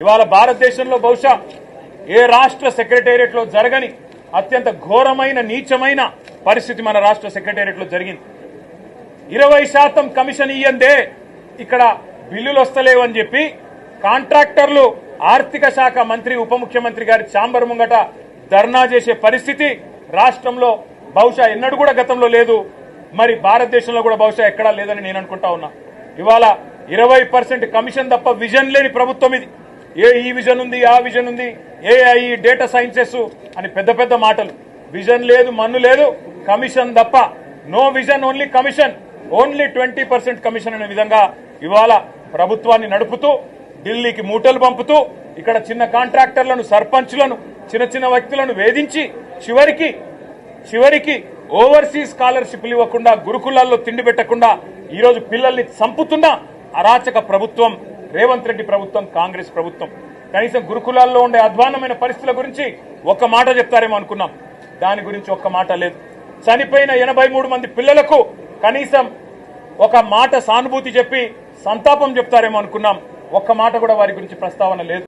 ఇవాళ భారతదేశంలో బహుశా ఏ రాష్ట్ర సెక్రటేరియట్లో జరగని అత్యంత ఘోరమైన నీచమైన పరిస్థితి మన రాష్ట్ర సెక్రటేరియట్లో జరిగింది. 20% కమిషన్ ఇయ్యందే ఇక్కడ బిల్లులు వస్తలేవు అని చెప్పి కాంట్రాక్టర్లు ఆర్థిక శాఖ మంత్రి ఉప ముఖ్యమంత్రి గారి ఛాంబర్ ముంగట ధర్నా చేసే పరిస్థితి రాష్ట్రంలో బహుశా ఎన్నడూ కూడా గతంలో లేదు, మరి భారతదేశంలో కూడా బహుశా ఎక్కడా లేదని నేను అనుకుంటా ఉన్నా. ఇవాళ 20% కమిషన్ తప్ప విజన్ లేని ప్రభుత్వం ఇది. ఈ విజన్ ఉంది, ఆ విజన్ ఉంది, ఏఐ డేటా సైన్సెస్ అని పెద్ద పెద్ద మాటలు. విజన్ లేదు, మన్ను లేదు, కమిషన్ తప్ప. No vision, only commission, only 20% commission అనే విధంగా ఇవాళ ప్రభుత్వాన్ని నడుపుతూ ఢిల్లీకి మూటలు పంపుతూ ఇక్కడ చిన్న కాంట్రాక్టర్లను, సర్పంచ్లను, చిన్న చిన్న వ్యక్తులను వేధించి చివరికి ఓవర్సీస్ స్కాలర్షిప్లు ఇవ్వకుండా, గురుకులాల్లో తిండి పెట్టకుండా ఈరోజు పిల్లల్ని చంపుతున్న అరాచక ప్రభుత్వం రేవంత్ రెడ్డి ప్రభుత్వం, కాంగ్రెస్ ప్రభుత్వం. కనీసం గురుకులాల్లో ఉండే అధ్వాన్నమైన పరిస్థితుల గురించి ఒక్క మాట చెప్తారేమో అనుకున్నాం, దాని గురించి ఒక్క మాట లేదు. చనిపోయిన 83 మంది పిల్లలకు కనీసం ఒక మాట సానుభూతి చెప్పి సంతాపం చెప్తారేమో అనుకున్నాం, ఒక్క మాట కూడా వారి గురించి ప్రస్తావన లేదు.